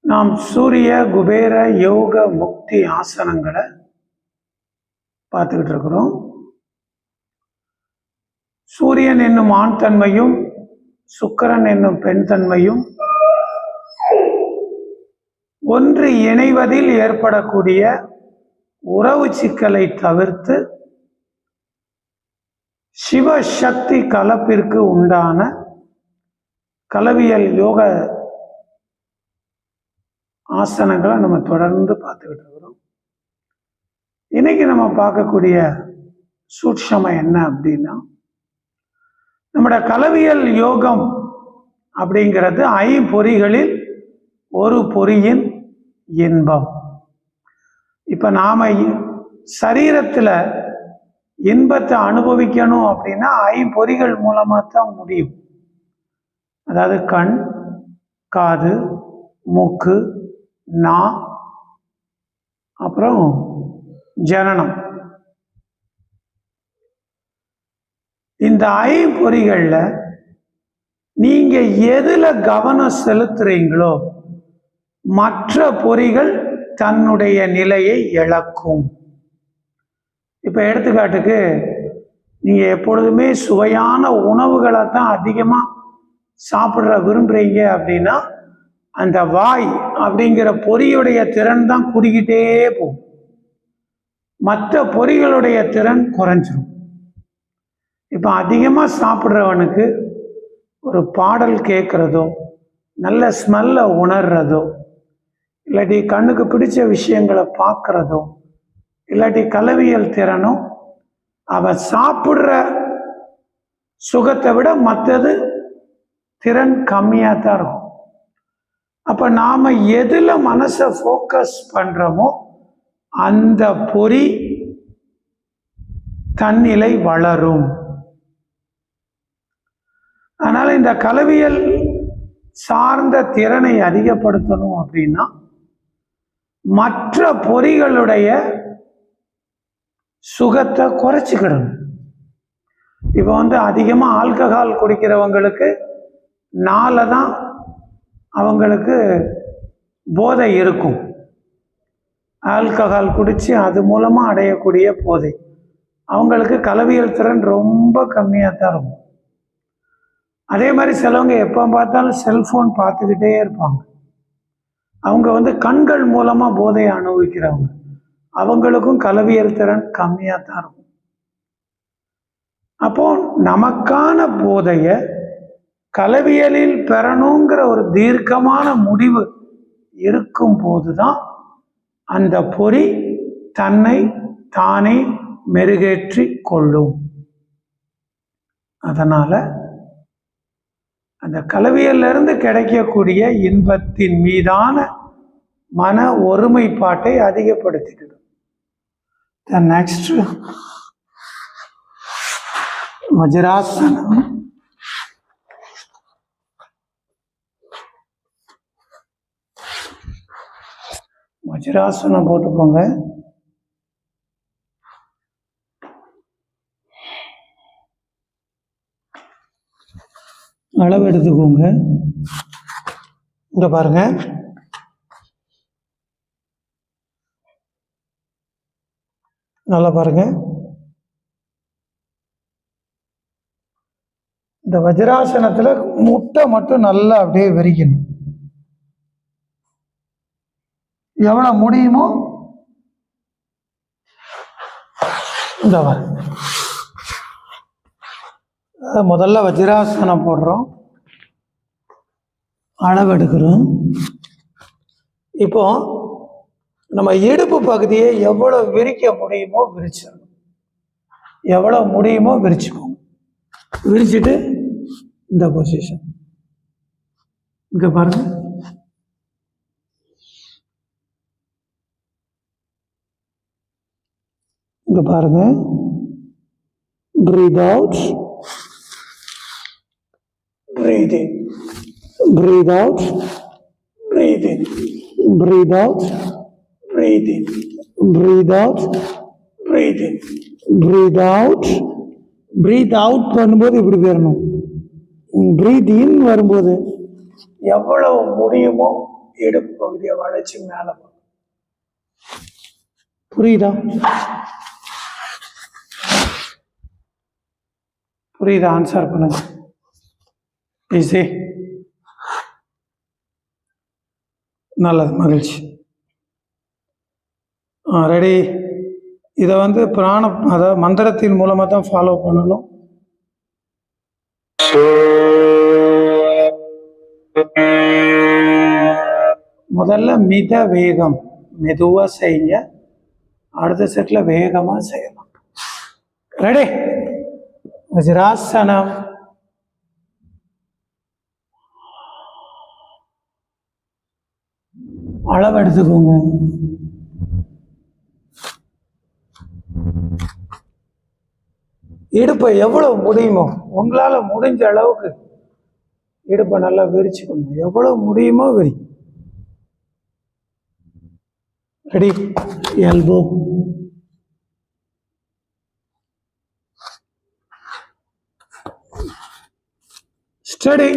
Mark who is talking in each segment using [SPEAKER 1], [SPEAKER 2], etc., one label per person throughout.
[SPEAKER 1] நாம் சூரிய குபேர யோக முக்தி ஆசனங்களை பார்த்துக்கிட்டு இருக்கிறோம். சூரியன் என்னும் ஆண் தன்மையும் சுக்கிரன் என்னும் பெண் தன்மையும் ஒன்று இணைவதில் ஏற்படக்கூடிய உறவு சிக்கலை தவிர்த்து சிவசக்தி கலப்பிற்கு உண்டான கலவியல் யோக ஆசனங்களை நம்ம தொடர்ந்து பார்த்துக்கிட்டு இருக்கிறோம். இன்னைக்கு நம்ம பார்க்கக்கூடிய சூட்சமம் என்ன அப்படின்னா, நம்முடைய கலவியல் யோகம் அப்படிங்கிறது ஐம்பொறிகளில் ஒரு பொறியின் இன்பம். இப்ப நாம சரீரத்துல இன்பத்தை அனுபவிக்கணும் அப்படின்னா ஐம்பொறிகள் மூலமா தான் முடியும். அதாவது கண், காது, மூக்கு, நா, அப்புறம் ஜனனம். இந்த ஐம்பொறிகள்ல நீங்க எதுல கவனம் செலுத்துறீங்களோ மற்ற பொறிகள் தன்னுடைய நிலையை இழக்கும். இப்ப எடுத்துக்காட்டுக்கு நீங்க எப்பொழுதுமே சுவையான உணவுகளை தான் அதிகமா சாப்பிட்ற விரும்புறீங்க அப்படின்னா அந்த வாய் அப்படிங்கிற பொறியுடைய திறன் தான் கூடிக்கிட்டே போகும், மற்ற பொறிகளுடைய திறன் குறைஞ்சிரும். இப்போ அதிகமாக சாப்பிட்றவனுக்கு ஒரு பாடல் கேட்குறதோ, நல்ல ஸ்மெல்லை உணர்றதோ, இல்லாட்டி கண்ணுக்கு பிடிச்ச விஷயங்களை பார்க்குறதோ, இல்லாட்டி கலவியல் திறனோ அவன் சாப்பிட்ற சுகத்தை விட மற்றது திறன் கம்மியாக தான் இருக்கும். அப்ப நாம எதுல மனசை ஃபோக்கஸ் பண்றோமோ அந்த பொறி தன்னிலை வளரும். அதனால இந்த கலவியல் சார்ந்த திறனை அதிகப்படுத்தணும் அப்படின்னா மற்ற பொறிகளுடைய சுகத்தை குறைச்சிக்கிடணும். இப்போ அதிகமா ஆல்கஹால் குடிக்கிறவங்களுக்கு தான் அவங்களுக்கு போதை இருக்கும். ஆல்கஹால் குடிச்சு அது மூலமா அடையக்கூடிய போதை அவங்களுக்கு கலவியல் திறன் ரொம்ப கம்மியாக தான் இருக்கும். அதே மாதிரி சிலவங்க எப்போ பார்த்தாலும் செல்போன் பார்த்துக்கிட்டே இருப்பாங்க. அவங்க கண்கள் மூலமா போதையை அனுபவிக்கிறவங்க, அவங்களுக்கும் கலவியல் திறன் கம்மியாக தான் இருக்கும். அப்போ நமக்கான போதைய கலவியலில் பெறணுங்கிற ஒரு தீர்க்கமான முடிவு இருக்கும் போதுதான் அந்த பொறி தன்னை தானே மெருகேற்றி கொள்ளும். அதனால அந்த கலவியல்ல இருந்து கிடைக்கக்கூடிய இன்பத்தின் மீதான மன ஒருமைப்பாட்டை அதிகப்படுத்திடும். நெக்ஸ்ட் வஜ்ராசனம். வஜ்ராசனம் போட்டுக்கோங்க. அளவு எடுத்துக்கோங்க. இங்க பாருங்க, நல்லா பாருங்க. இந்த வஜ்ராசனத்துல முட்டை மட்டும் நல்லா அப்படியே விரிக்கணும். எவ்வளவு முடியுமோ இந்த முதல்ல வஜ்ராசனம் போடுறோம், அளவெடுக்கிறோம். இப்போ நம்ம இடுப்பு பகுதியை எவ்வளவு விரிக்க முடியுமோ விரிச்சிடணும். எவ்வளவு முடியுமோ விரிச்சுக்கோங்க. விரிச்சுட்டு இந்த பொசிஷன் இங்க பாருங்க. இங்க பாருங்க. breathe out, breathe in, breathe out, breathe in, breathe out, breathe in, breathe out, breathe in, breathe out. breathe out பண்ணும்போது இப்படி வரணும். breathe in வரும்போது எவ்வளவு முடியுமோ இடுப்பு பகுதியை வளைச்சு மேலே போகும். புரியுதா? புரியுதா? ஆன்சர் பண்ணுங்க. ஈஸி. நல்லது, மகிழ்ச்சி. ரெடி. இதை பிராணம், அதாவது மந்திரத்தின் மூலமாக தான் ஃபாலோ பண்ணணும். முதல்ல மித வேகம், மெதுவாக செய்யுங்க. அடுத்த செட்டில் வேகமாக செய்யலாம். ரெடி? வஜ்ராசனம். அளவு எடுத்துக்கோங்க. இடுப்பை எவ்வளவு முடியுமோ உங்களால் முடிஞ்ச அளவுக்கு இடுப்பை நல்லா விரிச்சுக்கணும். எவ்வளவு முடியுமோ விரி. ரெடி? எல்போ. ஸ்டடி.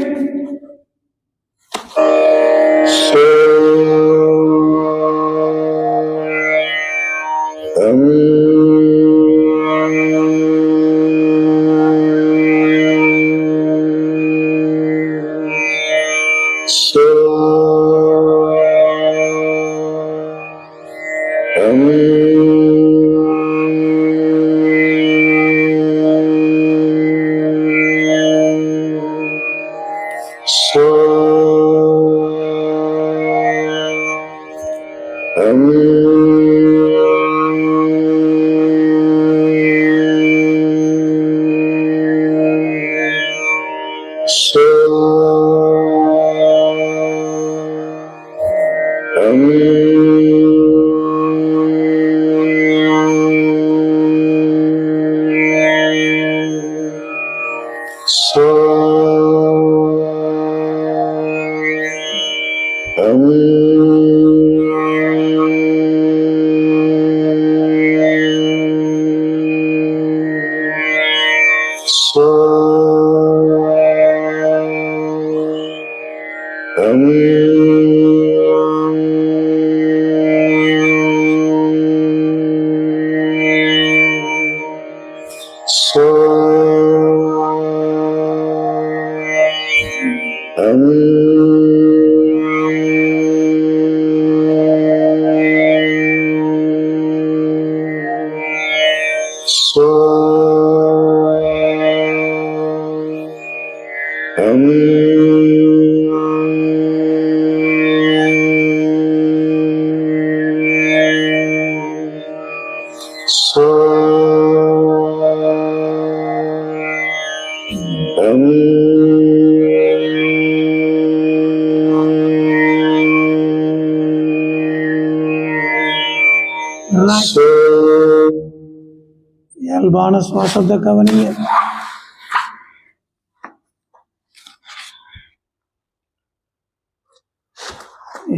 [SPEAKER 1] இயல்பான சுவாசத்தை கவனிங்க.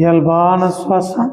[SPEAKER 1] இயல்பான சுவாசம்.